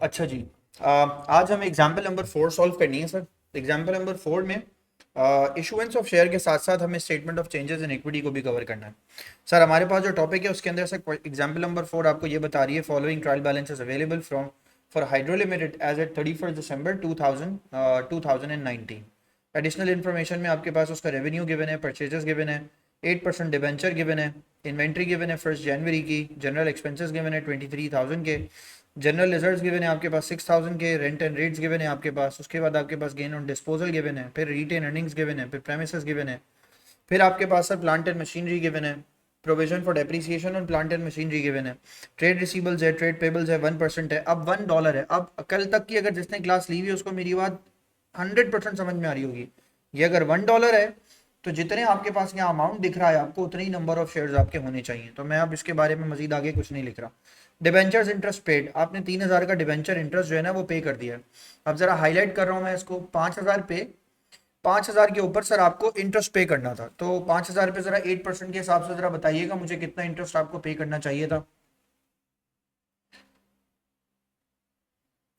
अच्छा जी। आज हम एग्जाम्पल नंबर 4 सॉल्व करनी है सर। एग्जाम्पल नंबर 4 में इशुएंस ऑफ शेयर के साथ साथ हमें statement of changes in equity को भी कवर करना है। सर हमारे पास जो टॉपिक है उसके अंदर सर एग्जाम्पल नंबर 4 आपको ये बता रही है, following trial balances available from for hydro limited as at 31 दिसंबर 2019। एडिशनल इन्फॉर्मेशन में आपके पास उसका रेवेन्यू गिवन है, परचेजेस गिवन है, 8% डिबेंचर गिवन है, इन्वेंट्री गिवन है 1 जनवरी की, जनरल एक्सपेंसेस गिवन है 23,000 के, जनरल रिजर्व्स गिवन है आपके पास 6,000 के, रेंट एंड रेट्स गिवन है आपके पास, उसके बाद आपके पास गेन ऑन डिस्पोजल गिवन है, फिर रिटेन अर्निंग्स गिवन है, फिर प्रेमिसेस गिवन है, फिर आपके पास sir plant and machinery given है, provision for depreciation on plant and machinery given है, ट्रेड रिसीबल्स है, ट्रेड पेबल्स है, 1% है, अब $1 है। अब कल तक की अगर जिसने क्लास ली हुई है उसको मेरी बात 100% समझ में आ रही होगी। ये अगर $1 है तो जितने आपके पास यहाँ अमाउंट दिख रहा है आपको उतने ही नंबर ऑफ शेयर्स आपके होने चाहिए। तो मैं अब इसके बारे में मजीद आगे कुछ नहीं लिख रहा। डिबेंचर्स इंटरेस्ट पेड, आपने 3,000 का डिबेंचर इंटरेस्ट जो है ना वो पे कर दिया है। अब जरा हाईलाइट कर रहा हूँ मैं इसको, 5,000 पे, 5,000 के ऊपर सर आपको इंटरेस्ट पे करना था। तो 5,000 पे जरा 8% के हिसाब से जरा बताइएगा मुझे कितना इंटरेस्ट आपको पे करना चाहिए था।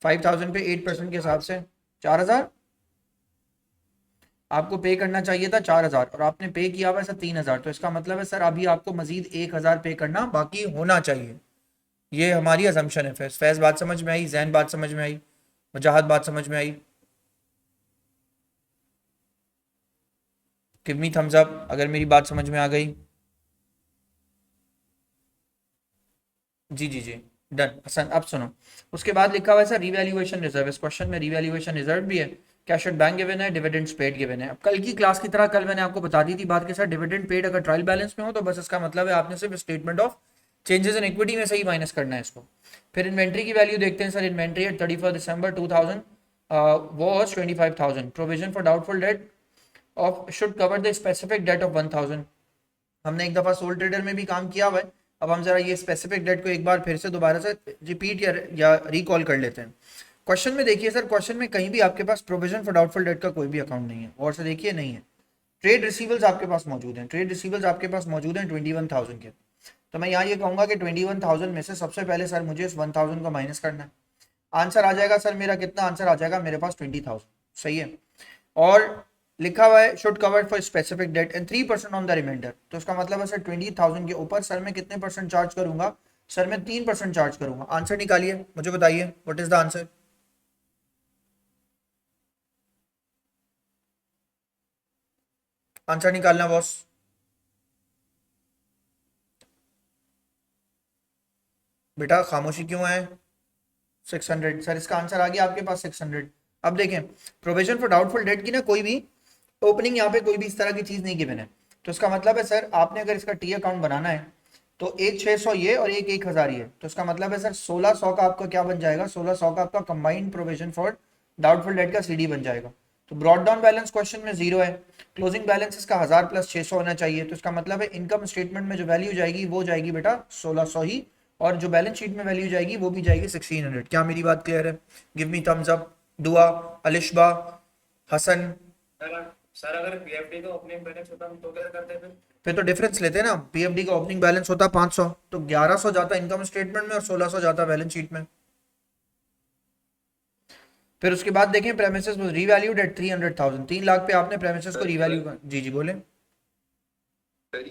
5,000 पे 8% के हिसाब से 4,000 आपको पे करना चाहिए था, 4,000, और आपने पे किया हुआ है सर 3,000। तो इसका मतलब है सर अभी आपको मजीद 1,000 पे करना बाकी होना चाहिए। ये हमारी असम्पशन है। फैज फैज बात समझ में आई, जैन बात समझ में आई, वजाहत बात समझ में आई? गिव मी थम्स अप अगर मेरी बात समझ में आ गई। जी जी जी, डन हसन। अब सुनो, उसके बाद लिखा हुआ है सर रिवैल्यूएशन रिजर्व। इस क्वेश्चन में रिवैल्यूएशन रिजर्व भी है, कैश एट बैंक गिवन है, डिविडेंड्स पेड गिवन है। अब कल की क्लास की तरह कल मैंने आपको बता दी थी बात के साथ, डिविडेंड पेड अगर ट्रायल बैलेंस में हो तो बस इसका मतलब है आपने सिर्फ statement of changes in equity में से ही माइनस करना है इसको। फिर इन्वेंट्री की वैल्यू देखते हैं sir. Inventory at 31 December 2000 was 25,000। Provision for doubtful debt of should cover the specific debt of 1,000। हमने एक दफ़ा सोल ट्रेडर में भी काम किया हुआ है। अब हम जरा ये स्पेसिफिक डेट को एक बार फिर से दोबारा से रिपीट या रिकॉल कर लेते हैं। क्वेश्चन में देखिए सर, क्वेश्चन में कहीं भी आपके पास प्रोविजन फॉर डाउटफुल डेट का कोई भी अकाउंट नहीं है, और से देखिए नहीं है। ट्रेड रिसीवल्स आपके पास मौजूद हैं, ट्रेड रिसीवल्स आपके पास मौजूद हैं 21,000 के। तो मैं यहाँ ये कहूँगा कि 21,000 में से सबसे पहले सर मुझे इस 1,000 को माइनस करना है। आंसर आ जाएगा सर मेरा कितना, आंसर आ जाएगा मेरे पास 20,000। सही है। और लिखा हुआ है should cover for specific debt and 3% on the remainder. तो इसका मतलब है सर 20,000 के ऊपर सर मैं कितने परसेंट चार्ज करूंगा? सर मैं 3% चार्ज करूंगा। आंसर निकालिए, मुझे बताइए what is the answer. Answer निकालना बॉस। बेटा खामोशी क्यों है? 600 सर, इसका आंसर आ गया आपके पास 600। अब देखें, प्रोविजन फॉर डाउटफुल डेट की ना कोई भी ओपनिंग यहाँ पे कोई भी इस तरह की चीज नहीं गिवन है। तो इसका मतलब है सर आपने अगर इसका टी अकाउंट बनाना है तो एक 600 ये और एक 1,000 ये, तो इसका मतलब है सर 1,600 का आपका क्या बन जाएगा, 1,600 का आपका combined provision for doubtful date का सीडी बन जाएगा। तो ब्रॉड डाउन बैलेंस क्वेश्चन में 0 है, क्लोजिंग बैलेंस इसका 1,000 प्लस 600 होना चाहिए। तो इसका मतलब है इनकम स्टेटमेंट में जो वैल्यू जाएगी वो जाएगी बेटा 1,600 ही, और जो बैलेंस शीट में वैल्यू जाएगी वो भी जाएगी 1,600। क्या मेरी बात क्लियर है? Give me thumbs up. दुआ, अलिशबा, हसन। सर अगर पीएफडी का ओपनिंग बैलेंस होता हम तो क्या करते फिर तो डिफरेंस लेते हैं ना, पीएफडी का ओपनिंग बैलेंस होता 500, तो 1,100 जाता इनकम स्टेटमेंट में और 1,600 जाता बैलेंस शीट में। फिर उसके बाद देखें premises was revalued at 300,000, 3 lakh पे आपने प्रेमिसेस को रीवैल्यू कर। जी जी बोले। सर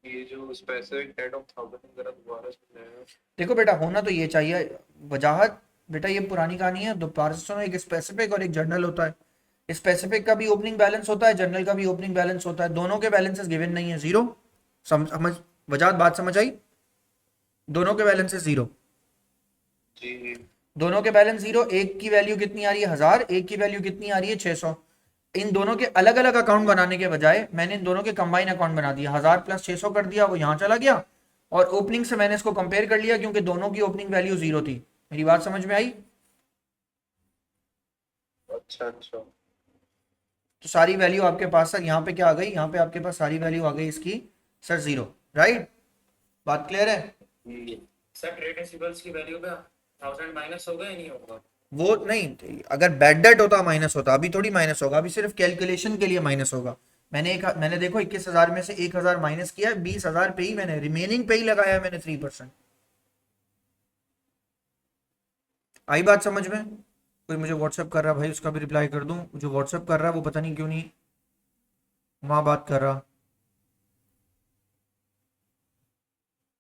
ये जो स्पेसिफिक डेट ऑफ 1,000 जरा दोबारा सुनाया। देखो बेटा होना तो ये चाहिए वजाहत। बेटा ये पुरानी कहानी है, दोबारा से सुनो। एक स्पेसिफिक और एक जनरल होता है। स्पेसिफिक का भी ओपनिंग बैलेंस होता है, जनरल का भी ओपनिंग बैलेंस होता है। दोनों के बैलेंसेस गिवन नहीं है, जीरो। समझ, वजाहत बात समझ आई? दोनों के बैलेंसेस जीरो। जी। दोनों के बैलेंस जीरो। एक की वैल्यू कितनी आ रही है 1,000, एक की वैल्यू कितनी आ रही है 600। इन दोनों के अलग अलग अकाउंट बनाने के बजाय मैंने इन दोनों के कंबाइन अकाउंट बना दिया, 1,000 प्लस 600 कर दिया, वो यहाँ चला गया। और ओपनिंग से मैंने इसको कंपेयर कर लिया क्योंकि दोनों की ओपनिंग वैल्यू जीरो थी। मेरी बात समझ में आई? अच्छा अच्छा। तो सारी वैल्यू आपके पास सर यहाँ पे क्या आ गई, यहाँ पे आपके पास सारी वैल्यू आ गई इसकी सर जीरो। राइट, बात क्लियर है? जी। सर ट्रेड रिसीवेबल्स की वैल्यू पे 1,000 माइनस होगा या नहीं होगा? वो नहीं, अगर बैड डेट होता माइनस होता, अभी थोड़ी माइनस होगा, अभी सिर्फ कैलकुलेशन के लिए माइनस होगा। मैंने देखो 21,000 में से 1,000 माइनस किया है, 20,000 पे ही मैंने रिमेनिंग पे ही लगाया है मैंने 3%। आई बात समझ में? कोई मुझे व्हाट्सएप कर रहा है भाई, उसका भी रिप्लाई कर दूं। जो व्हाट्सएप कर रहा है वो पता नहीं क्यों नहीं वहां बात कर रहा।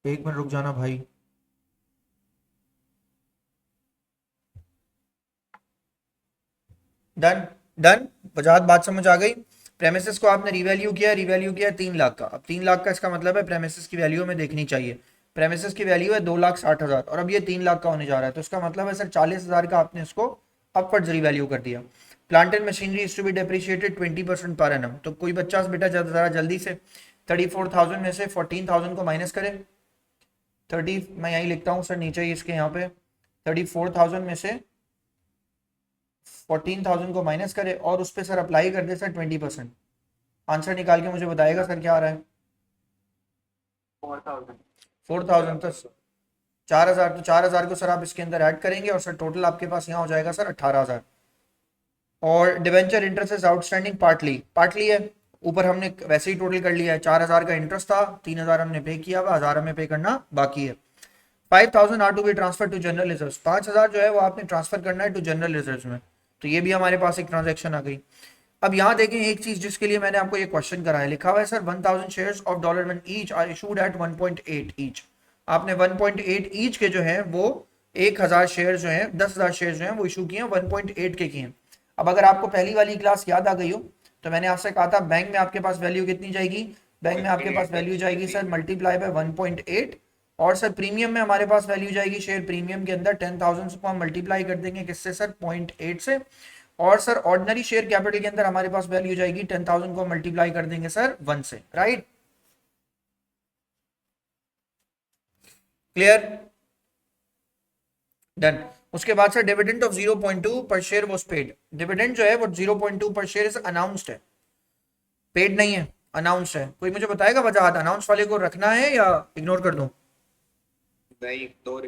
एक मिनट रुक जाना भाई। डन। डन। वजाहत बात समझ आ गई। प्रेमिसेस को आपने रिवैल्यू किया 3 लाख का। अब 3 लाख का इसका मतलब है प्रेमिसेस की वैल्यू हमें देखनी चाहिए। प्रेमिसेस की वैल्यू है 2,60,000 और अब ये 3 लाख का होने जा रहा है, तो इसका मतलब है सर 40,000 का आपने इसको अपवर्ड्स रिवैल्यू कर दिया। Plant and machinery is to be depreciated 20% per annum. तो कोई बच्चा बेटा जरा जल्दी से 34,000 में से 14,000 को माइनस करे। 30 मैं यही लिखता हूँ सर नीचे ही इसके यहाँ पे 34,000 में से 14,000 को माइनस करे और उस पर सर अप्लाई कर दे सर 20%। आंसर निकाल के मुझे बताएगा सर क्या आ रहा है। 4,000 तो 4,000, तो 4,000 को सर आप इसके अंदर ऐड करेंगे और सर टोटल आपके पास यहाँ हो जाएगा सर 18,000। और debenture interest is outstanding partly partly है, ऊपर हमने वैसे ही टोटल कर लिया है। 4,000 का इंटरेस्ट था, 3,000 हमने पे किया हुआ, 1,000 हमें पे करना बाकी है। 5,000 are to be transfer to general reserve. 5,000 जो है वो आपने ट्रांसफर करना है टू जनरल रिजर्व में। तो ये भी हमारे पास एक ट्रांजेक्शन आ गई। अब यहाँ देखें एक चीज जिसके लिए मैंने आपको ये क्वेश्चन कराया, लिखा हुआ है sir 1,000 shares of $1 each are issued at 1.8 each. आपने 1.8 ईच के जो है वो 1,000 शेयर जो है 10,000 शेयर जो है वो इशू किए हैं, 1.8 के किए हैं। अब अगर आपको पहली वाली क्लास याद आ गई हो तो मैंने आपसे कहा था बैंक में आपके पास वैल्यू कितनी जाएगी, बैंक में आपके पास वैल्यू जाएगी सर मल्टीप्लाई बाय 1.8। और सर प्रीमियम में हमारे पास वैल्यू जाएगी शेयर प्रीमियम के अंदर 10,000 को हम मल्टीप्लाई कर देंगे किससे सर 0.8 से। और सर ऑर्डिनरी शेयर कैपिटल के अंदर हमारे पास वैल्यू जाएगी 10,000 को मल्टीप्लाई कर देंगे सर 1 से। Right, clear, done. उसके बाद सर डिविडेंड ऑफ 0.2 पर शेयर वाज पेड। डिविडेंड जो है वो 0.2 पर शेयर इज अनाउंस्ड है, पेड नहीं है, अनाउंस्ड है। कोई मुझे बताएगा वजह, अनाउंस वाले को रखना है या इग्नोर कर दूं? नहीं, इग्नोर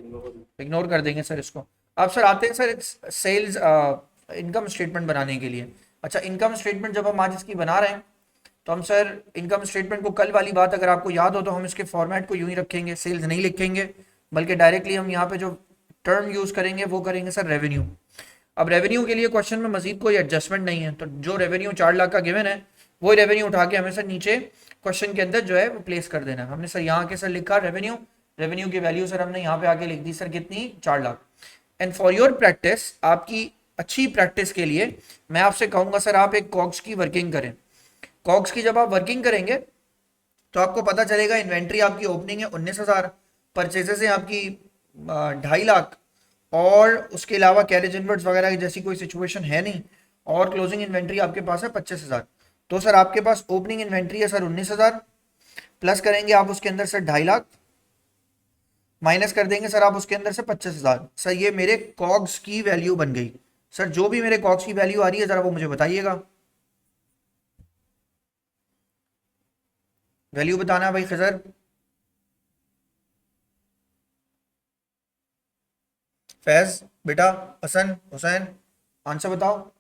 इग्नोर कर देंगे सर इसको। अब सर आते हैं सर सेल्स इनकम स्टेटमेंट बनाने के लिए। अच्छा, इनकम स्टेटमेंट जब हम आज इसकी बना रहे हैं तो हम सर इनकम स्टेटमेंट को कल वाली बात अगर आपको याद हो तो हम इसके फॉर्मेट को यूं ही रखेंगे, सेल्स नहीं लिखेंगे बल्कि डायरेक्टली हम यहाँ पे जो टर्म यूज करेंगे वो करेंगे सर रेवेन्यू। अब रेवेन्यू के लिए क्वेश्चन में मजीद कोई एडजस्टमेंट नहीं है, तो जो रेवेन्यू 4 लाख का गिवन है वही रेवेन्यू उठा के हमें सर नीचे क्वेश्चन के अंदर जो है वो प्लेस कर देना है। हमने सर यहाँ के सर लिखा रेवेन्यू, रेवेन्यू की वैल्यू सर हमने यहाँ पे आके लिख दी सर कितनी, 4 lakh. And for your practice, आपकी अच्छी प्रैक्टिस के लिए मैं आपसे कहूंगा सर आप एक कॉग्स की वर्किंग करें। कॉग्स की जब आप वर्किंग करेंगे तो आपको पता चलेगा इन्वेंट्री आपकी ओपनिंग है 19,000, परचेजेस है आपकी 2.5 लाख, और उसके अलावा कैरेज इनवर्ट्स वगैरह की जैसी कोई सिचुएशन है नहीं, और क्लोजिंग इन्वेंट्री आपके पास है 25,000। तो सर आपके पास ओपनिंग इन्वेंट्री है सर 19,000, प्लस करेंगे आप उसके अंदर सर 2.5 लाख, माइनस कर देंगे सर आप उसके अंदर से 25,000। सर ये मेरे कॉग्स की वैल्यू बन गई। सर जो भी मेरे कॉग्स की वैल्यू आ रही है जरा वो मुझे बताइएगा, वैल्यू बताना है भाई खजर। फैज बेटा, हसन, हुसैन, आंसर बताओ।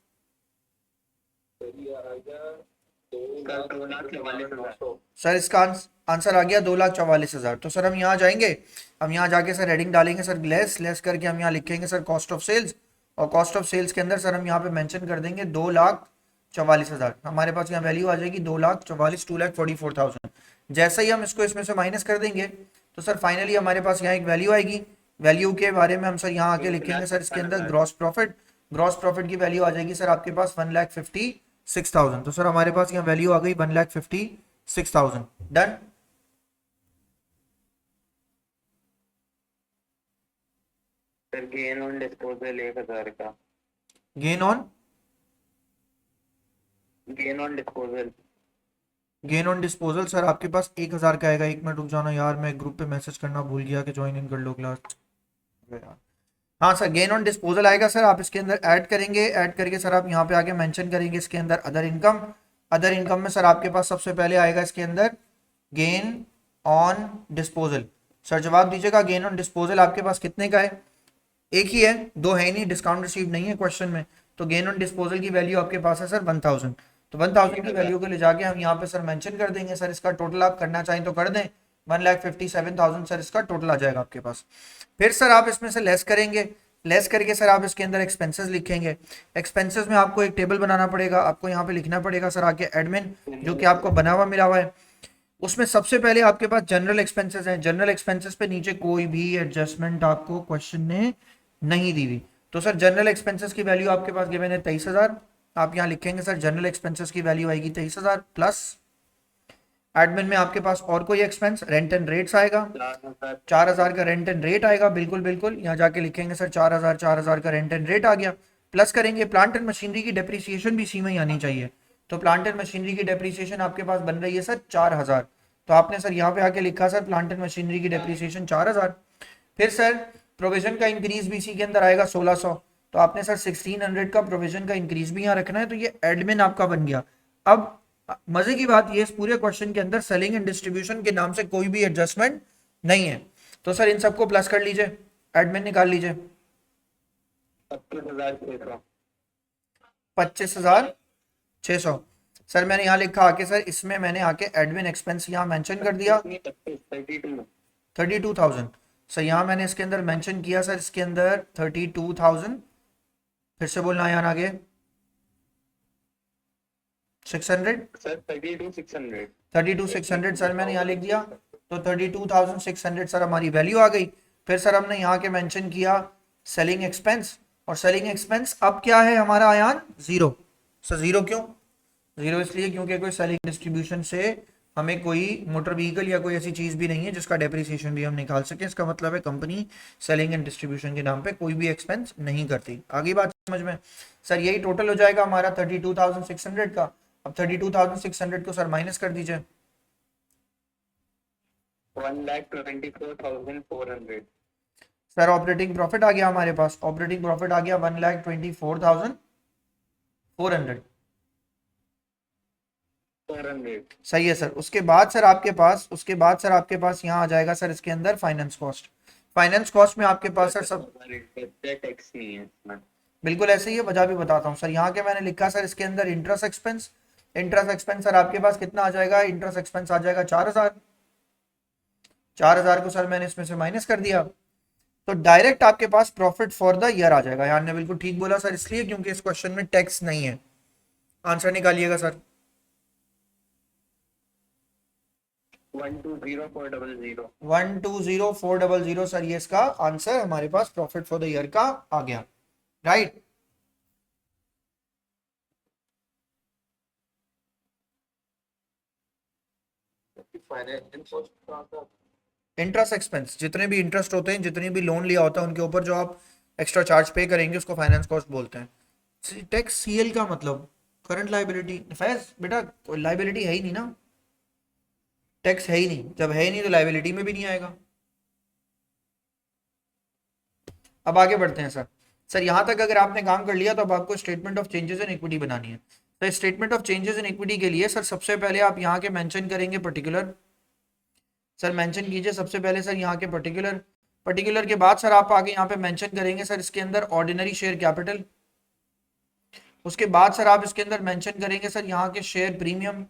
सर इसका आंसर आ गया 2,44,000। तो सर हम यहाँ जाएंगे, हम यहाँ जाके सर हेडिंग डालेंगे सर लेस लेस करके हम यहाँ लिखेंगे सर कॉस्ट ऑफ सेल्स, और कॉस्ट ऑफ सेल्स के अंदर सर हम यहाँ पे मेंशन कर देंगे 2,44,000। हमारे पास यहाँ वैल्यू आ जाएगी 2,44,000, 2,44,000। जैसे ही हम इसको इसमें से माइनस कर देंगे तो सर फाइनली हमारे पास यहाँ एक वैल्यू आएगी। वैल्यू के बारे में हम सर यहाँ आके लिखेंगे सर इसके अंदर ग्रॉस प्रॉफिट। ग्रॉस प्रॉफिट की वैल्यू आ जाएगी सर आपके पास 1,56,000। तो सर हमारे पास यहाँ वैल्यू आ गई 1,56,000। Done. Sir gain on disposal 1,000 का। Gain on disposal gain on disposal sir आपके पास 1,000 का आएगा। एक मिनट रुक जाना यार, मैं ग्रुप पे मैसेज करना भूल गया कि ज्वाइन इन कर लो क्लास। हाँ सर गेन ऑन डिस्पोजल आएगा सर, आप इसके अंदर ऐड करेंगे, ऐड करके सर आप यहाँ पे आके मेंशन करेंगे इसके अंदर अदर इनकम। अदर इनकम में सर आपके पास सबसे पहले आएगा इसके अंदर गेन ऑन डिस्पोजल। सर जवाब दीजिएगा, गेन ऑन डिस्पोजल आपके पास कितने का है? एक ही है, दो है ही नहीं, डिस्काउंट रिसीव नहीं है क्वेश्चन में। तो गेन ऑन डिस्पोजल की वैल्यू आपके पास है सर 1,000। तो 1,000 की वैल्यू को ले जाके हम यहाँ पे सर मेंशन कर देंगे। सर इसका टोटल आप करना चाहें तो कर दें, 1,57,000 सर इसका टोटल आ जाएगा आपके पास। फिर सर आप इसमें से लेस करेंगे, लेस करके सर आप इसके अंदर एक्सपेंसेस लिखेंगे। एक्सपेंसेस में आपको एक टेबल बनाना पड़ेगा, आपको यहाँ पे लिखना पड़ेगा सर आके एडमिन, जो कि आपको बना हुआ मिला हुआ है। उसमें सबसे पहले आपके पास जनरल एक्सपेंसेस हैं, जनरल एक्सपेंसेस पे नीचे कोई भी एडजस्टमेंट आपको क्वेश्चन ने नहीं दी हुई। तो सर जनरल एक्सपेंसेस की वैल्यू आपके पास गिवन है 23,000, आप यहाँ लिखेंगे सर जनरल एक्सपेंसेस की वैल्यू आएगी 23,000 प्लस एडमिन में आपके पास और कोई एक्सपेंस रेंट एंड रेट्स आएगा, 4,000 का रेंट एंड रेट आएगा, बिल्कुल बिल्कुल यहाँ जाके लिखेंगे सर 4,000 का रेंट एंड रेट आ गया। प्लस करेंगे प्लांट एंड मशीनरी की डेप्रिसिएशन भी इसी में ही आनी चाहिए, तो प्लांट एंड मशीनरी की डेप्रिसिएशन आपके पास बन रही है सर 4,000, तो आपने सर यहाँ पे आके लिखा सर प्लांट एंड मशीनरी की डेप्रिसिएशन 4,000। फिर सर प्रोविजन का इंक्रीज भी इसी के अंदर आएगा 1,600, तो आपने सर 1,600 का प्रोविजन का इंक्रीज भी यहाँ रखना है, तो ये एडमिन आपका बन गया। अब मजे की बात ये इस पूरे क्वेश्चन के अंदर सेलिंग एंड डिस्ट्रीब्यूशन के नाम से कोई भी एडजस्टमेंट नहीं है, तो सर इन सबको प्लस कर लीजिए, एडमिन निकाल लीजिए 25,600। सर मैंने यहाँ लिखा आके सर इसमें मैंने आके एडमिन एक्सपेंस यहाँ मेंशन कर दिया 32,000। सर यहाँ मैंने इसके अंदर मेंशन किया सर इसके अंदर 32,000, फिर से बोलना यहाँ आगे 600 सर 32,600 32,600 सर मैंने यहाँ लिख दिया, तो 32,600 सर हमारी वैल्यू आ गई। फिर सर हमने यहाँ के मेंशन किया सेलिंग एक्सपेंस, और सेलिंग एक्सपेंस अब क्या है हमारा आयान 0। सर 0 क्यों? 0 इसलिए क्योंकि कोई सेलिंग डिस्ट्रीब्यूशन से हमें कोई मोटर व्हीकल या कोई ऐसी चीज भी नहीं है जिसका डेप्रिसिएशन भी हम निकाल सके। इसका मतलब है कंपनी सेलिंग एंड डिस्ट्रीब्यूशन के नाम पे कोई भी एक्सपेंस नहीं करती। आगे बात समझ में? सर यही टोटल हो जाएगा हमारा 32,600 का। अब 32,600 को सर माइनस कर दीजिए, 1,24,400 सर ऑपरेटिंग प्रॉफिट आ गया हमारे पास, ऑपरेटिंग प्रॉफिट आ गया 1,24,400। सही है सर। उसके बाद सर आपके पास यहाँ आ जाएगा सर इसके अंदर फाइनेंस कॉस्ट। फाइनेंस कॉस्ट में आपके पास सर सब टैक्स नहीं है इसमें। बिल्कुल ऐसे ही है, वजह भी बताता हूँ सर। यहाँ के मैंने लिखा सर इसके अंदर interest expense, interest expense sir आपके पास कितना आ जाएगा? इंटरेस्ट एक्सपेंस आ जाएगा 4,000। 4,000 को सर मैंने इसमें से माइनस कर दिया, तो डायरेक्ट आपके पास प्रॉफिट फॉर द ईयर आ जाएगा। यार ने बिल्कुल ठीक बोला सर, इसलिए क्योंकि इस क्वेश्चन में टैक्स नहीं है। Answer निकालिएगा sir. 1,20,400 1,20,400 सर ये इसका आंसर हमारे पास प्रॉफिट फॉर द ईयर का आ गया, राइट। इंटरेस्ट एक्सपेंस, जितने भी इंटरेस्ट होते हैं, जितने भी लोन लिया होता है उनके ऊपर जो आप एक्स्ट्रा चार्ज पे करेंगे उसको फाइनेंस कॉस्ट बोलते हैं। टैक्स सीएल का मतलब करंट लाइबिलिटी। फैज बेटा कोई लाइबिलिटी है ही नहीं ना, टैक्स है ही नहीं, जब है ही नहीं तो लाइबिलिटी में भी नहीं आएगा। अब आगे बढ़ते हैं सर। सर यहाँ तक अगर आपने काम कर लिया तो अब आपको statement of changes in equity बनानी है। तो statement of changes in equity के लिए सर सबसे पहले आप यहाँ के मेंशन करेंगे पर्टिकुलर। सर मेंशन कीजिए सबसे पहले सर यहाँ के पर्टिकुलर। पर्टिकुलर के बाद सर आप आगे यहाँ पे मेंशन करेंगे सर इसके अंदर ऑर्डिनरी शेयर कैपिटल। उसके बाद सर आप इसके अंदर मेंशन करेंगे सर यहाँ के शेयर प्रीमियम।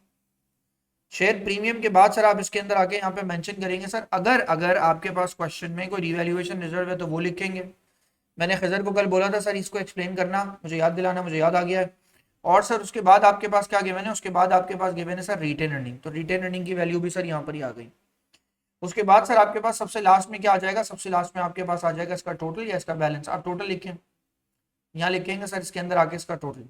शेयर प्रीमियम के बाद सर आप इसके अंदर आके यहाँ पे मेंशन करेंगे सर अगर आपके पास क्वेश्चन में कोई रिवैल्यूएशन रिजर्व है तो वो लिखेंगे। मैंने खजर को कल बोला था सर इसको एक्सप्लेन करना, मुझे याद दिलाना, मुझे याद आ गया है। और सर उसके बाद आपके पास क्या गिवन है? उसके बाद आपके पास गिवन है सर रिटेन अर्निंग, तो रिटेन अर्निंग की वैल्यू भी सर यहाँ पर ही आ गई। उसके बाद सर आपके पास सबसे लास्ट में क्या आ जाएगा? सबसे लास्ट में आपके पास आ जाएगा इसका टोटल या इसका बैलेंस। आप टोटल लिखें, यहाँ लिखेंगे सर इसके अंदर आके इसका टोटल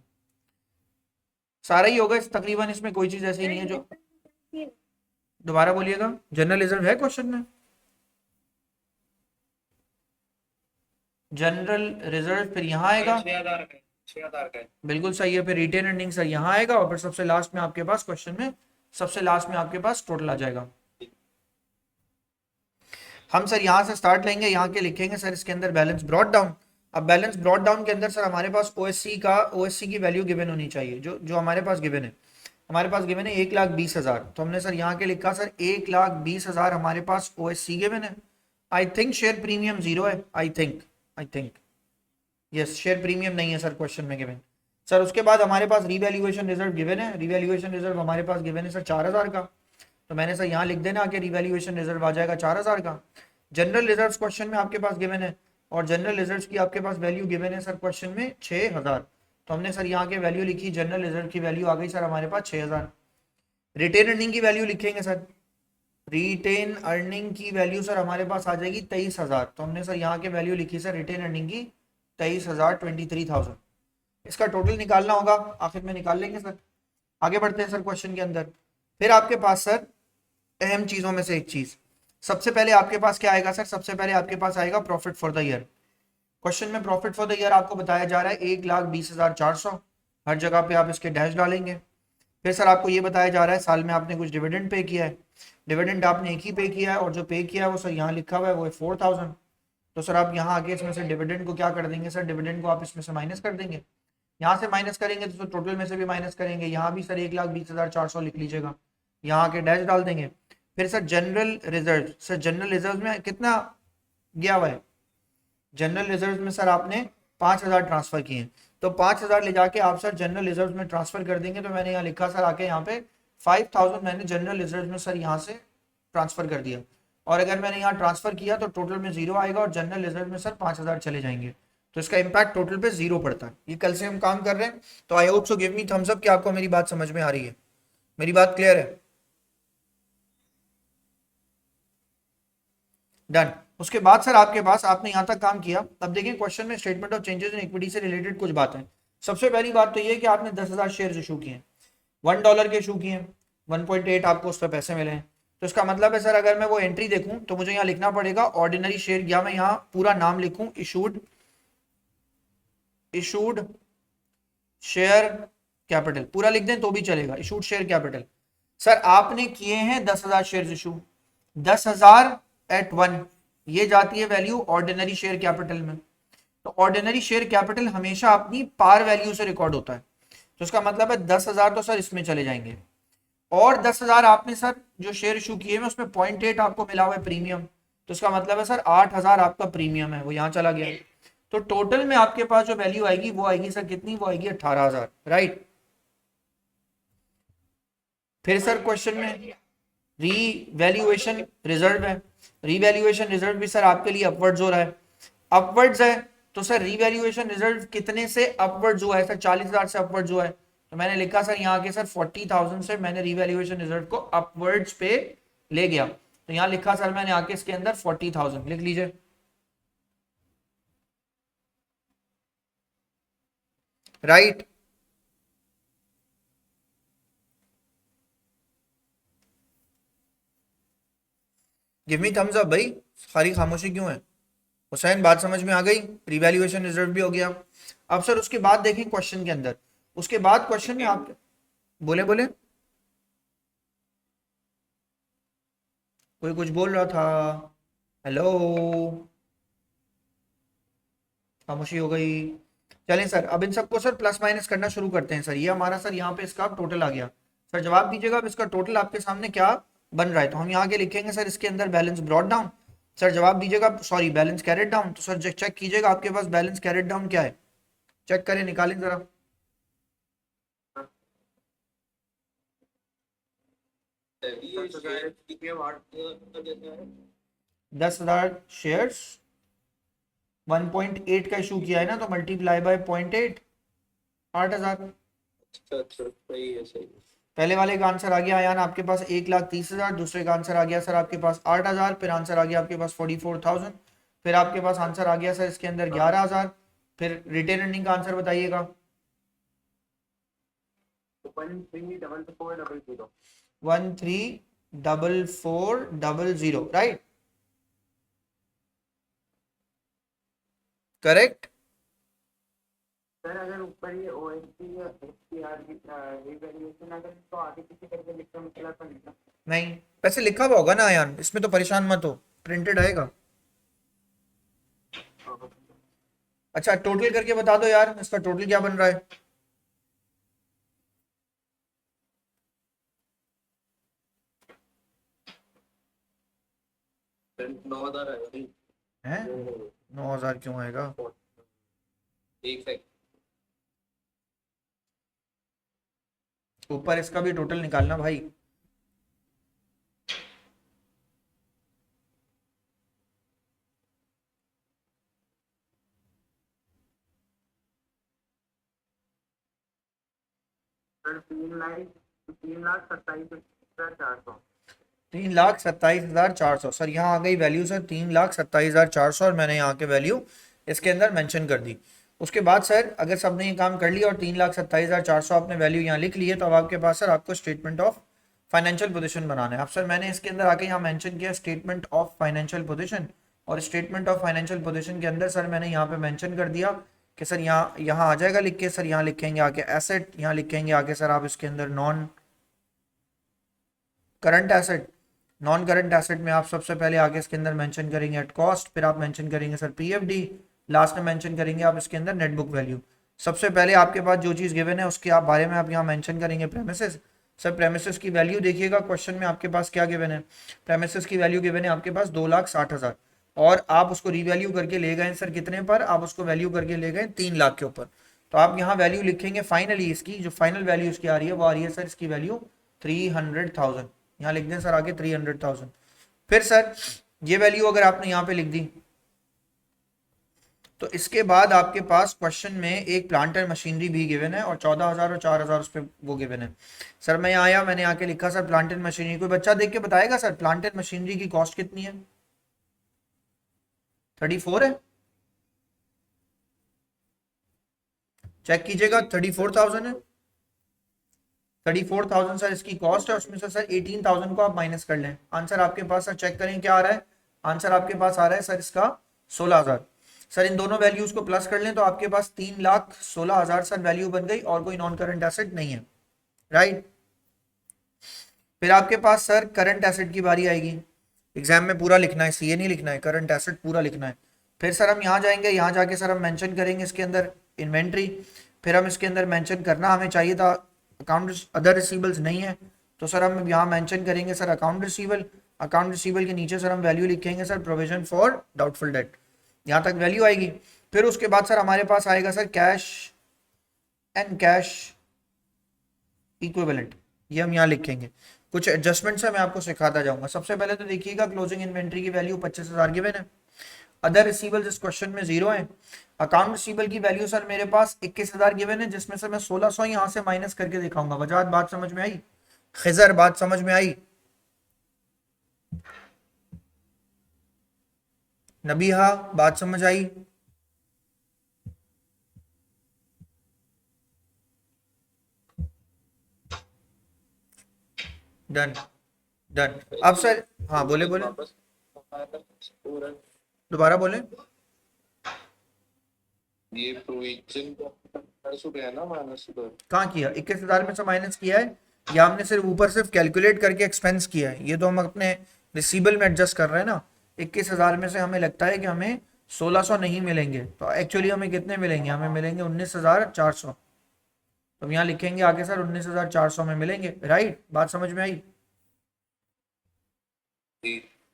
सारा ही होगा तकरीबन, इसमें कोई चीज ऐसी नहीं है जो। दोबारा बोलिएगा, जनरल रिजर्व है क्वेश्चन में? जनरल रिजर्व फिर यहाँ आएगा, 6,000 का है। बिल्कुल सही है। फिर रिटेन अर्निंग सर यहाँ आएगा और फिर सबसे लास्ट में आपके पास क्वेश्चन में सबसे लास्ट में आपके पास टोटल आ जाएगा। हम सर यहाँ से स्टार्ट लेंगे, यहाँ के लिखेंगे सर इसके अंदर बैलेंस ब्रॉट डाउन। अब बैलेंस ब्रॉट डाउन के अंदर सर हमारे पास ओएससी की वैल्यू गिवन होनी चाहिए, जो हमारे पास गिवन है। हमारे पास गिवन है 1,20,000, तो हमने सर यहाँ के लिखा सर 1,20,000 हमारे पास ओएससी गिवन है। आई थिंक शेयर प्रीमियम 0 है, I think yes, share premium नहीं है सर क्वेश्चन में गिवन। सर उसके बाद हमारे पास रिवैल्यूएशन रिजर्व गिवन है। रिवैल्यूएशन रिजर्व हमारे पास गिवन है सर 4,000 का, तो मैंने सर यहाँ लिख देना कि रिवैल्यूएशन रिजर्व आ जाएगा 4,000 का। जनरल रिजर्व क्वेश्चन में आपके पास गिवन है और जनरल रिजर्व की आपके पास वैल्यू गिवन है सर क्वेश्चन में 6000। तो हमने सर यहाँ के वैल्यू लिखी, जनरल रिजर्व की वैल्यू आ गई सर हमारे पास 6000। रिटेन अर्निंग की वैल्यू लिखेंगे सर, रिटेन अर्निंग की वैल्यू सर हमारे पास आ जाएगी 23,000। तो हमने सर यहाँ के वैल्यू लिखी सर रिटेन अर्निंग की 23,000, 23,000। इसका टोटल निकालना होगा, आखिर में निकाल लेंगे सर। आगे बढ़ते हैं सर क्वेश्चन के अंदर। फिर आपके पास सर अहम चीजों में से एक चीज, सबसे पहले आपके पास क्या आएगा सर, सबसे पहले आपके पास आएगा profit for the year. Question में प्रॉफिट फॉर द ईयर आपको बताया जा रहा है 1,20,400, हर जगह पे आप इसके डैश डालेंगे। फिर सर आपको ये बताया जा रहा है साल में आपने कुछ डिविडेंड पे किया है, डिविडेंड आपने एक ही पे किया है और जो पे किया है वो सर यहाँ लिखा हुआ है वो है 4,000। तो सर आप यहाँ आगे इसमें से डिविडेंड को क्या कर देंगे सर, डिविडेंड को आप इसमें से माइनस कर देंगे। यहाँ से माइनस करेंगे तो टोटल में से भी माइनस करेंगे, यहाँ भी सर 1,20,400 लिख लीजिएगा, यहाँ के डैश डाल देंगे। फिर sir general reserve, sir general reserve में कितना गया हुआ है, जनरल रिजर्व में सर आपने 5,000 ट्रांसफर किए हैं, तो 5,000 ले जाके आप सर जनरल रिजर्व में ट्रांसफर कर देंगे। तो मैंने यहाँ लिखा सर आके यहाँ पे 5,000 मैंने जनरल रिजर्व में सर यहाँ से ट्रांसफर कर दिया, और अगर मैंने यहाँ ट्रांसफर किया तो टोटल में 0 आएगा और जनरल रिजर्व में सर 5,000 चले जाएंगे, तो इसका इम्पैक्ट टोटल पे 0 पड़ता है। ये कल से हम काम कर रहे हैं, तो I hope so give me thumbs up कि आपको मेरी बात समझ में आ रही है, मेरी बात क्लियर है। डन। उसके बाद सर आपके पास आपने यहाँ तक काम किया। अब देखिए क्वेश्चन में statement of changes in equity से रिलेटेड कुछ बातें। सबसे पहली बात तो ये है कि आपने 10,000 शेयर इशू किए, $1 के इशू किए, 1.8 आपको उस पर पैसे मिले हैं। तो इसका मतलब है सर अगर मैं वो एंट्री देखूं तो मुझे यहाँ लिखना पड़ेगा ऑर्डिनरी शेयर, या मैं यहाँ पूरा नाम लिखूं इशूड शेयर कैपिटल, पूरा लिख दें तो भी चलेगा, इशूड शेयर कैपिटल। सर आपने किए हैं 10,000 शेयर इशू, 10,000 एट 1, ये जाती है वैल्यू ऑर्डिनरी शेयर कैपिटल में। तो ऑर्डिनरी शेयर कैपिटल हमेशा अपनी पार वैल्यू से रिकॉर्ड होता है, तो इसका मतलब है 10,000 तो सर इसमें चले जाएंगे, और 10,000 आपने सर जो शेयर इशू किए हैं उसमें 0.8 आपको मिला हुआ है प्रीमियम, तो इसका मतलब है सर 8,000 आपका प्रीमियम है वो यहाँ चला गया। तो टोटल में आपके पास जो वैल्यू आएगी वो आएगी सर कितनी, वो आएगी 18,000, राइट। फिर सर क्वेश्चन में रीवैल्यूएशन रिजर्व है, रीवैल्यूएशन रिजर्व भी सर आपके लिए अपवर्ड्स हो रहा है, अपवर्ड्स है। तो सर रीवैल्यूएशन रिजर्व कितने से अपवर्ड्स हुआ है सर, 40,000 से अपवर्ड्स हुआ है। तो मैंने लिखा सर यहाँ के सर 40,000 से मैंने रीवैल्यूएशन रिजर्व को अपवर्ड्स पे ले गया, तो यहाँ लिखा सर मैंने आके इसके अंदर 40,000 लिख लीजिए, right. Give me thumbs up भाई, सारी खामोशी क्यों है। हुसैन बात समझ में आ गई, रिवैल्यूएशन रिजर्व भी हो गया। अब सर उसके बाद देखें क्वेश्चन के अंदर, उसके बाद क्वेश्चन में आप बोले बोले कोई कुछ बोल रहा था, हेलो, खामोशी हो गई। चलें सर अब इन सबको सर प्लस माइनस करना शुरू करते हैं सर। ये हमारा सर यहाँ पे इसका टोटल आ गया, सर जवाब दीजिएगा अब इसका टोटल आपके सामने क्या बन रहा है। तो हम यहाँ के लिखेंगे सर इसके अंदर बैलेंस ब्रॉट डाउन, सर जवाब दीजिएगा, सॉरी बैलेंस कैरेट डाउन। तो सर चेक कीजिएगा आपके पास बैलेंस कैरेट डाउन क्या है, चेक करें, निकालें जरा। ये शेयर कितने वाट देता है? 10,000 शेयर्स 1.8 का इशू किया है ना, तो मल्टीप्लाई बाय 0.8, 8,000। अच्छा अच्छा सही है सही है। पहले वाले का आंसर आ गया यान आपके पास 1,30,000, दूसरे का आंसर आ गया सर आपके पास 8,000, फिर आंसर आ गया आपके पास 44,000, फिर आपके पास आंसर आ गया सर इसके अंदर 11,000। फिर रिटेन अर्निंग का आंसर बताइएगा। 134400 134400, राइट, करेक्ट। सर अगर ऊपर ये ओएसपी या एफसीआर की रिवैल्यूएशन अगर तो आगे पीछे करके लिखना मतलब तो नहीं ना। नहीं वैसे लिखा हुआ होगा ना यान, इसमें तो परेशान मत हो, प्रिंटेड आएगा। अच्छा टोटल करके बता दो यार, इसका टोटल क्या बन रहा है। फिर 9,000 आएगा नहीं? हैं 9,000 क्यों आएगा, एक सेकंड, ऊपर इसका भी टोटल निकालना भाई। सर 3,27,400। 3,27,400 सर, यहाँ आ गई वैल्यू सर 3,27,400 और मैंने यहाँ के वैल्यू इसके अंदर मेंशन कर दी। उसके बाद सर अगर सबने ये काम कर लिया और 3,27,400 आपने वैल्यू यहाँ लिख ली है, तो अब आपके पास सर आपको स्टेटमेंट ऑफ फाइनेंशियल पोजीशन बनाना है। अब सर मैंने इसके अंदर आके यहाँ मेंशन किया स्टेटमेंट ऑफ फाइनेंशियल पोजीशन, और स्टेटमेंट ऑफ फाइनेंशियल पोजीशन के अंदर सर मैंने यहाँ पे मेंशन कर दिया कि सर यहाँ आ जाएगा लिख के, सर यहाँ लिखेंगे आके एसेट, यहाँ लिखेंगे आगे सर आप इसके अंदर non current asset. Non current asset में आप सबसे पहले आगे इसके अंदर मेंशन करेंगे एट कॉस्ट, फिर आप मेंशन करेंगे सर पीएफडी, लास्ट में मेंशन करेंगे आप इसके अंदर नेट बुक वैल्यू। सबसे पहले आपके पास जो चीज़ गिवन है उसके आप बारे में आप यहाँ मेंशन करेंगे प्रेमिसेस। सर प्रेमिसेस की वैल्यू देखिएगा क्वेश्चन में आपके पास क्या गिवन है, प्रेमिसेस की वैल्यू गिवन है आपके पास 2,60,000 और आप उसको रीवैल्यू करके ले गए सर कितने पर, आप उसको वैल्यू करके ले गए 3 लाख के ऊपर। तो आप यहाँ वैल्यू लिखेंगे फाइनली इसकी जो फाइनल वैल्यू इसकी आ रही है वो आ रही है सर इसकी वैल्यू 300,000। यहाँ लिख दें सर आगे 300,000। फिर सर ये वैल्यू अगर आपने यहाँ पे लिख दी तो इसके बाद आपके पास क्वेश्चन में एक प्लांट एंड मशीनरी भी गिवन है और 14,000 और 4,000 उस पर वो गिवन है। सर मैं यहाँ आया, मैंने आके लिखा सर प्लांट एंड मशीनरी, कोई बच्चा देख के बताएगा सर प्लांट एंड मशीनरी की कॉस्ट कितनी है? 34 है, चेक कीजिएगा 34,000 है। 34,000 सर इसकी कॉस्ट है, उसमें से सर 18,000 को आप माइनस कर लें, आंसर आपके पास सर चेक करें क्या आ रहा है, आंसर आपके पास आ रहा है सर इसका 16,000। सर इन दोनों वैल्यूज को प्लस कर लें तो आपके पास 3,16,000 सर वैल्यू बन गई और कोई नॉन करंट एसेट नहीं है, राइट। फिर आपके पास सर करंट एसेट की बारी आएगी, एग्जाम में पूरा लिखना है, सीए नहीं लिखना है, करंट एसेट पूरा लिखना है। फिर सर हम यहाँ जाएंगे, यहाँ जाके सर हम मेंशन करेंगे इसके अंदर इन्वेंट्री, फिर हम इसके अंदर मेंशन करना हमें चाहिए था अकाउंट अदर रिसीवेबल्स नहीं है, तो सर हम यहाँ मेंशन करेंगे sir account receivable, account receivable के नीचे सर हम वैल्यू लिखेंगे sir provision for doubtful date, यहाँ तक वैल्यू आएगी। फिर उसके बाद सर हमारे पास आएगा sir cash and cash equivalent, ये हम यहाँ लिखेंगे। कुछ एडजस्टमेंट है मैं आपको सिखाता जाऊंगा। सबसे पहले तो देखिएगा क्लोजिंग इन्वेंट्री की वैल्यू 25,000 गिवन है, अदर रिसीवेबल्स इस क्वेश्चन में 0 है, अकाउंट रिसीवेबल की वैल्यू सर मेरे पास 21,000 गिवन है जिसमें से मैं 1,600 यहाँ से माइनस करके दिखाऊंगा। वजाहत बात समझ में आई? खिजर बात समझ में आई? नबीहा बात समझ आई? Done done. अब सर हाँ बोले बोले दोबारा बोले। ये प्रोविजन है ना माइनस उधर कहाँ किया? 21,000 में से माइनस किया है या हमने सिर्फ ऊपर सिर्फ कैलकुलेट करके एक्सपेंस किया है? ये तो हम अपने रिसीबल में एडजस्ट कर रहे हैं ना। 21,000 में से हमें लगता है कि हमें 1,600 नहीं मिलेंगे, तो एक्चुअली हमें कितने मिलेंगे? हमें मिलेंगे 19,400। तो यहाँ लिखेंगे आगे सर 19,400 में मिलेंगे, राइट। बात समझ में आई?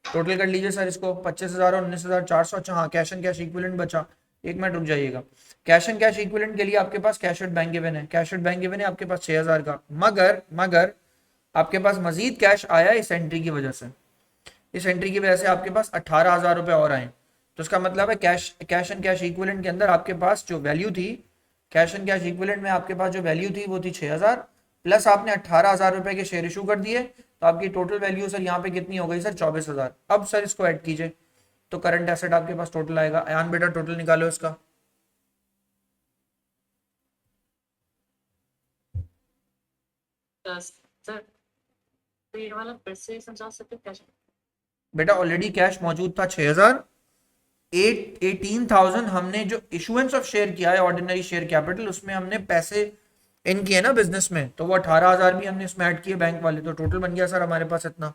टोटल कर लीजिए सर इसको, 25,000 और 19,400। अच्छा हाँ, कैश एंड कैश इक्विवेलेंट बचा, एक मिनट रुक जाइएगा। कैश एंड कैश इक्विवेलेंट के लिए आपके पास कैश एट बैंक गिवन है, कैश एट बैंक गिवन है आपके पास 6,000 का, मगर आपके पास मजीद कैश आया इस एंट्री की वजह से, इस एंट्री की वजह से आपके पास 18,000 रुपए और आए। तो इसका मतलब है कैश एंड कैश इक्विवेलेंट के अंदर आपके पास जो वैल्यू थी, कैश एंड कैश इक्विवेलेंट में आपके पास जो वैल्यू थी वो थी 6,000, प्लस आपने 18,000 रुपए के शेयर इशू कर दिए, तो आपकी टोटल वैल्यू सर यहाँ पे कितनी हो गई सर? 24,000। अब सर इसको ऐड कीजिए तो करंट एसेट आपके पास टोटल आएगा। अयान बेटा टोटल निकालो इसका। सर तो ये वाला फिर से समझा सकते हैं कैसे? बेटा ऑलरेडी कैश मौजूद था 6,000, 18,000 हमने जो इशुएंस ऑफ शेयर किया है ऑर्डिनरी शेयर कैपिटल, उसमें हमने पैसे इन किए ना बिजनेस में, तो वो 18,000 भी हमने इसमें ऐड किए बैंक वाले, तो टोटल बन गया सर हमारे पास इतना।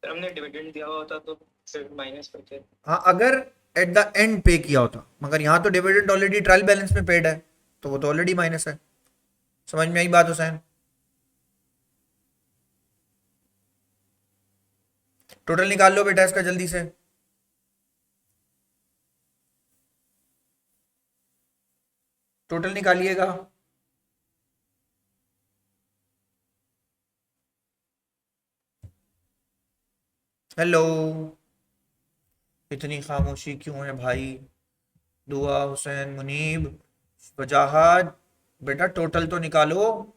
हमने डिविडेंड दिया हुआ होता तो फिर माइनस करके, हाँ अगर एट द एंड पे किया होता, मगर यहाँ तो डिविडेंड ऑलरेडी ट्रायल बैलेंस में पेड है, तो वो तो ऑलरेडी माइनस है। समझ में आई बात हुसैन? टोटल निकाल लो बेटा इसका जल्दी से। टोटल निकालिएगा। हेलो, इतनी खामोशी क्यों है भाई? दुआ, हुसैन, मुनीब, वजाहत बेटा टोटल तो निकालो।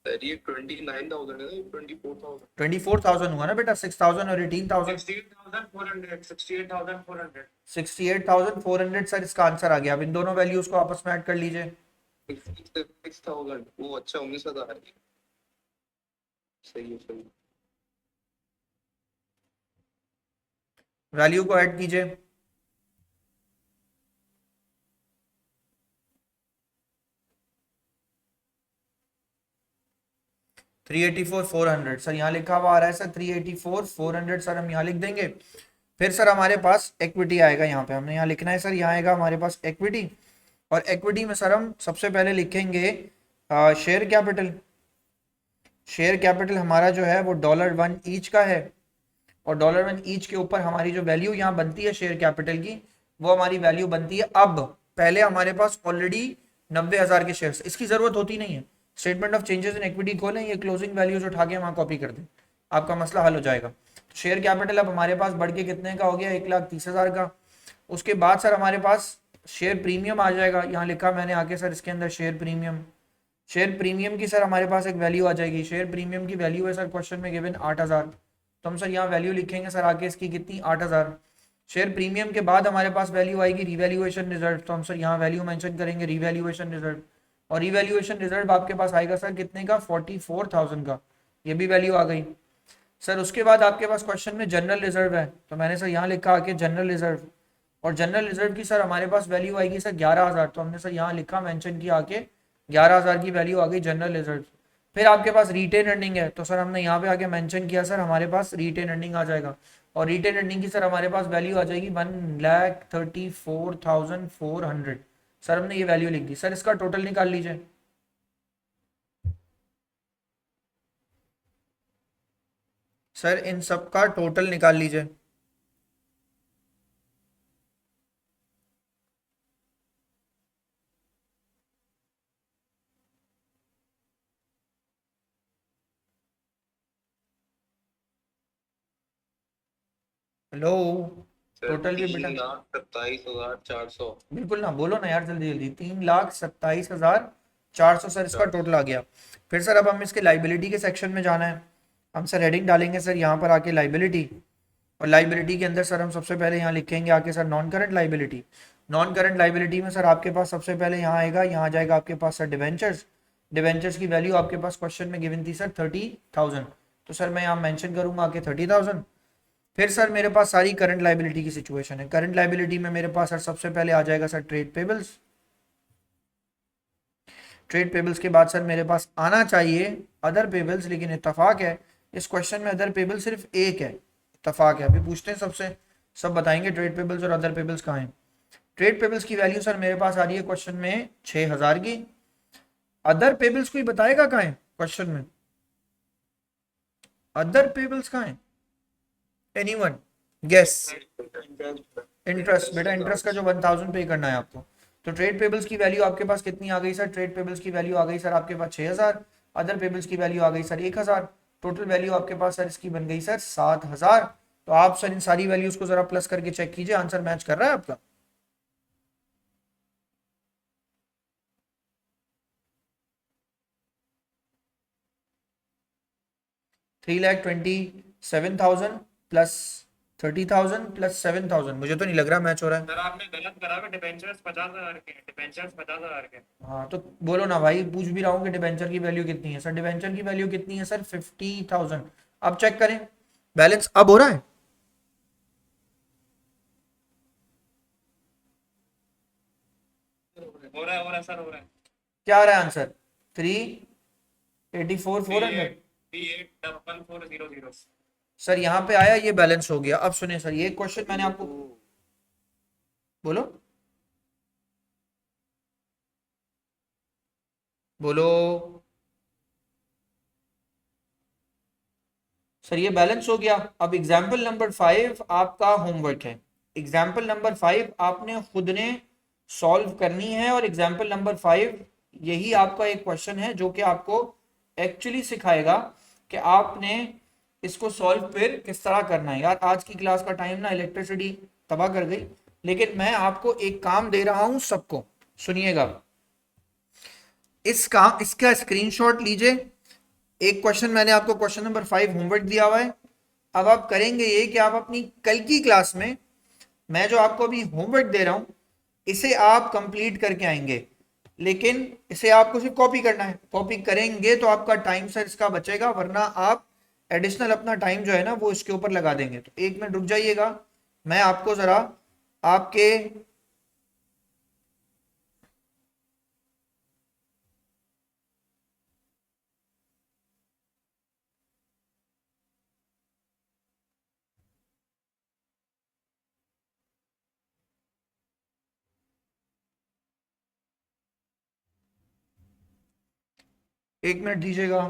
सर ये 29,000 है ना, 24,000। 24,000 हुआ ना बेटा, 6,000 और 18,000, 68,400 68,400 68,400 सर इसका आंसर आ गया। अब इन दोनों वैल्यूज को आपस में ऐड कर लीजिए। 56,000 वो अच्छा 19,000 है। सही है सही है। वैल्यू को ऐड कीजिए। Three eighty four four hundred sir यहाँ लिखा हुआ आ रहा है सर, 384,400 सर हम यहाँ लिख देंगे। फिर सर हमारे पास इक्विटी आएगा, यहाँ पे हमने यहाँ लिखना है सर, यहाँ आएगा हमारे पास इक्विटी। और इक्विटी में सर हम सबसे पहले लिखेंगे शेयर कैपिटल। शेयर कैपिटल हमारा जो है वो $1 ईच का है, और $1 ईच के ऊपर हमारी जो वैल्यू यहाँ बनती है शेयर कैपिटल की, वो हमारी वैल्यू बनती है। अब पहले हमारे पास ऑलरेडी 90,000 के शेयर्स, इसकी जरूरत होती नहीं है। Statement of changes in equity खोलें, ये क्लोजिंग वैल्यूज उठा के वहाँ कॉपी कर दें, आपका मसला हल हो जाएगा। तो शेयर कैपिटल अब हमारे पास बढ़ के कितने का हो गया, 1,30,000 का। उसके बाद सर हमारे पास शेयर प्रीमियम आ जाएगा, यहाँ लिखा मैंने आके सर इसके अंदर शेयर प्रीमियम। शेयर प्रीमियम की सर हमारे पास एक वैल्यू आ जाएगी। शेयर प्रीमियम की वैल्यू है सर क्वेश्चन में गिवन 8,000, तो हम सर यहाँ वैल्यू लिखेंगे सर आगे इसकी कितनी, 8,000। शेयर प्रीमियम के बाद हमारे पास वैल्यू आएगी रिवैल्यूएशन रिजर्व, तो हम सर यहाँ वैल्यू मेंशन करेंगे रिवैल्यूएशन रिजर्व। और रिवैल्यूएशन रिजर्व आपके पास आएगा सर कितने का, 44,000 का, ये भी वैल्यू आ गई। सर उसके बाद आपके पास क्वेश्चन में जनरल रिजर्व है, तो मैंने सर यहाँ लिखा आके जनरल रिजर्व। और जनरल रिजर्व की सर हमारे पास वैल्यू आएगी सर 11,000, तो हमने सर यहाँ लिखा मेंशन किया आके 11,000 की वैल्यू आ गई जनरल रिजर्व। फिर आपके पास रिटेन अर्निंग है, तो सर हमने यहाँ पे आके मेंशन किया सर हमारे पास रिटेन अर्निंग आ जाएगा। और रिटेन अर्निंग की सर हमारे पास वैल्यू आ जाएगी 1,34,400। सर हमने ये वैल्यू लिख दी। सर इसका टोटल निकाल लीजिए। सर इन सब का टोटल निकाल लीजिए। हेलो, सर टोटल भी बेटा 3,27,400। बिल्कुल ना बोलो ना यार, जल्दी जल्दी। 3,27,400 सर इसका टोटल आ गया। फिर सर अब हम इसके लाइबिलिटी के सेक्शन में जाना है। हम सर हेडिंग डालेंगे सर यहाँ पर आके लाइबिलिटी, और लाइबिलिटी के अंदर सर हम सबसे पहले यहाँ लिखेंगे आके sir non current liability. Non current liability में सर आपके पास सबसे पहले यहाँ आएगा, यहाँ आ जाएगा आपके पास सर डिवेंचर्स। डिवेंचर्स की वैल्यू आपके पास क्वेश्चन में गिवन थी सर 30,000, तो सर मैं यहाँ मेंशन करूंगा आके 30,000। फिर सर मेरे पास सारी करंट लाइबिलिटी की सिचुएशन है। करंट लाइबिलिटी में मेरे पास सर सबसे पहले आ जाएगा sir trade payables. Trade payables के बाद सर मेरे पास आना चाहिए अदर पेबल्स, लेकिन इत्तेफाक है इस क्वेश्चन में अदर पेबल सिर्फ एक है। इत्तेफाक है, अभी पूछते हैं सबसे, सब बताएंगे ट्रेड पेबल्स और अदर पेबल्स कहाँ हैं। ट्रेड पेबल्स की वैल्यू सर मेरे पास आ रही है क्वेश्चन में 6,000 की। अदर पेबल्स कोई बताएगा कहाँ है क्वेश्चन में, अदर पेबल्स कहाँ है, एनीवन गेस। इंटरेस्ट बेटा, इंटरेस्ट का जो 1,000 पे करना है आपको। तो ट्रेड पेबल्स की वैल्यू आपके पास कितनी आ गई सर, ट्रेड पेबल्स की वैल्यू आ गई सर आपके पास 6,000। अदर पेबल्स की वैल्यू आ गई सर 1,000। टोटल वैल्यू आपके पास सर इसकी बन गई सर 7,000। तो आप सर इन सारी वैल्यूज को जरा प्लस करके चेक कीजिए, आंसर मैच कर रहा है आपका। $3,27,000 प्लस 30,000 प्लस 7,000, मुझे तो नहीं लग रहा मैच हो रहा है। सर आपने गलत करा हुआ, डिबेंचर्स 50,000 के, डिबेंचर्स 50,000 के। हाँ तो बोलो ना भाई, पूछ भी रहा हूँ कि डिबेंचर की वैल्यू कितनी है। सर डिबेंचर की वैल्यू कितनी है सर, 50,000। अब चेक करें बैलेंस अब हो रहा है। हो रहा है सर, हो रहा है। क्या आ रहा है आंसर, 3,84,400। 38,14,400। सर यहाँ पे आया, ये बैलेंस हो गया। अब सुनिए सर, ये क्वेश्चन मैंने आपको, बोलो बोलो सर, ये बैलेंस हो गया। अब एग्जाम्पल नंबर 5 आपका होमवर्क है। एग्जाम्पल नंबर 5 आपने खुद ने सॉल्व करनी है, और एग्जाम्पल नंबर 5 यही आपका एक क्वेश्चन है जो कि आपको एक्चुअली सिखाएगा कि आपने इसको सॉल्व फिर किस तरह करना है। यार आज की क्लास का टाइम ना इलेक्ट्रिसिटी तबाह कर गई, लेकिन मैं आपको एक काम दे रहा हूं सबको, सुनिएगा। इसका स्क्रीनशॉट लीजिए। एक क्वेश्चन मैंने आपको क्वेश्चन नंबर 5 होमवर्क दिया हुआ है। अब आप करेंगे ये कि आप अपनी कल की क्लास में मैं जो आपको अभी होमवर्क दे रहा हूं इसे आप कंप्लीट करके आएंगे, लेकिन इसे आपको सिर्फ कॉपी करना है। कॉपी करेंगे तो आपका टाइम सर इसका बचेगा, वरना आप एडिशनल अपना टाइम जो है ना वो इसके ऊपर लगा देंगे। तो 1 मिनट रुक जाइएगा, मैं आपको जरा आपके एक मिनट दीजिएगा।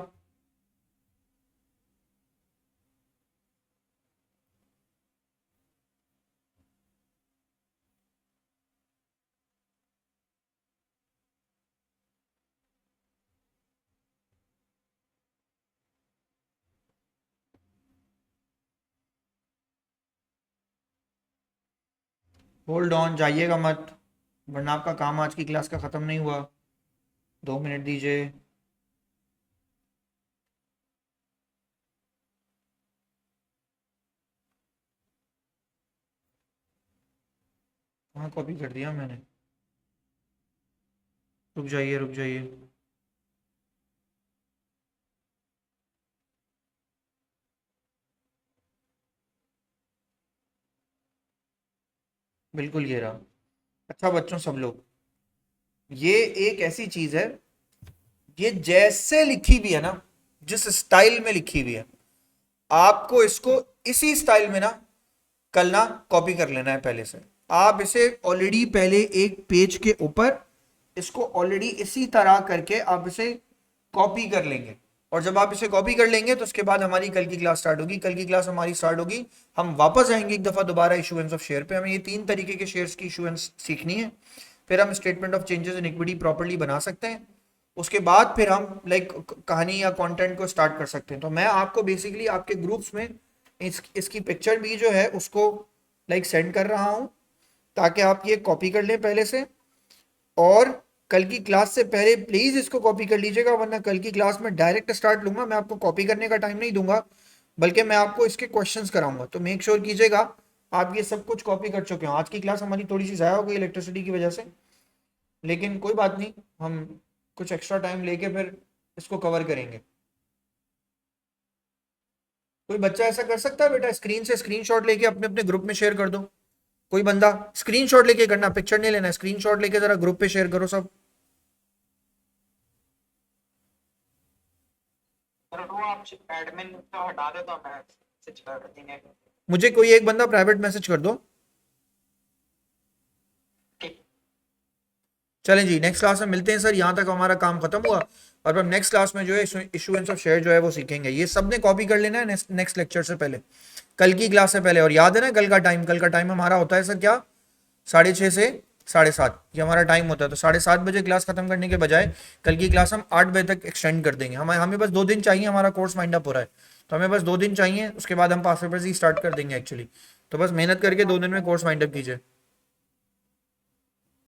होल्ड ऑन, जाइएगा मत, वरना आपका काम आज की क्लास का खत्म नहीं हुआ। 2 मिनट दीजिए। हाँ कॉपी कर दिया मैंने, रुक जाइए रुक जाइए। बिल्कुल ये रहा। अच्छा बच्चों सब लोग, ये एक ऐसी चीज है, ये जैसे लिखी भी है ना, जिस स्टाइल में लिखी हुई है, आपको इसको इसी स्टाइल में ना कल ना कॉपी कर लेना है पहले से। आप इसे ऑलरेडी पहले एक पेज के ऊपर इसको ऑलरेडी इसी तरह करके आप इसे कॉपी कर लेंगे, और जब आप इसे कॉपी कर लेंगे तो उसके बाद हमारी कल की क्लास स्टार्ट होगी। कल की क्लास हमारी स्टार्ट होगी, हम वापस आएंगे एक दफा दोबारा इशुएंस ऑफ शेयर पे। हमें ये 3 तरीके के शेयर्स की इशुएंस सीखनी है, फिर हम statement of changes in equity properly बना सकते हैं। उसके बाद फिर हम लाइक कहानी या कंटेंट को स्टार्ट कर सकते हैं। तो मैं आपको बेसिकली आपके ग्रुप्स में इसकी पिक्चर भी जो है उसको लाइक सेंड कर रहा हूँ, ताकि आप ये कॉपी कर लें पहले से, और कल की क्लास से पहले प्लीज इसको कॉपी कर लीजिएगा, वरना कल की क्लास में डायरेक्ट स्टार्ट लूंगा, मैं आपको कॉपी करने का टाइम नहीं दूंगा, बल्कि मैं आपको इसके क्वेश्चंस कराऊंगा। तो मेक श्योर कीजिएगा आप ये सब कुछ कॉपी कर चुके हो। आज की क्लास हमारी थोड़ी सी ज़ाया हो गई इलेक्ट्रिसिटी की वजह से, लेकिन कोई बात नहीं, हम कुछ एक्स्ट्रा टाइम लेके फिर इसको कवर करेंगे। कोई बच्चा ऐसा कर सकता है बेटा, स्क्रीन से स्क्रीनशॉट लेके अपने अपने ग्रुप में शेयर कर दो। कोई बंदा स्क्रीनशॉट लेके करना, पिक्चर नहीं लेना, स्क्रीनशॉट लेके जरा ग्रुप पे शेयर करो सब। सर वो आप एडमिन तो हटा दे तो मैं मैसेज कर देंगे। मुझे कोई एक बंदा प्राइवेट मैसेज कर दो। ठीक। चलें जी, नेक्स्ट क्लास में मिलते हैं सर। यहाँ तक हमारा काम खत्म हुआ, और अब नेक्स्ट क्लास में जो है इशुएंस ऑफ शेयर जो है वो सीखेंगे। ये सब ने कॉपी कर लेना है नेक्स्ट लेक्चर से पहले, कल की क्लास से पहले। और याद है ना कल का टाइम हमारा होता है सर क्या, 6:30 से 7:30 ये हमारा टाइम होता है। तो 7:30 बजे क्लास खत्म करने के बजाय कल की क्लास हम 8 बजे तक एक्सटेंड कर देंगे। हमें बस 2 दिन चाहिए, हमारा कोर्स माइंड अप हो रहा है, तो हमें बस 2 दिन चाहिए, उसके बाद हम पास पेपर्स ही स्टार्ट कर देंगे एक्चुअली। तो बस मेहनत करके 2 दिन में कोर्स माइंड अप कीजिए।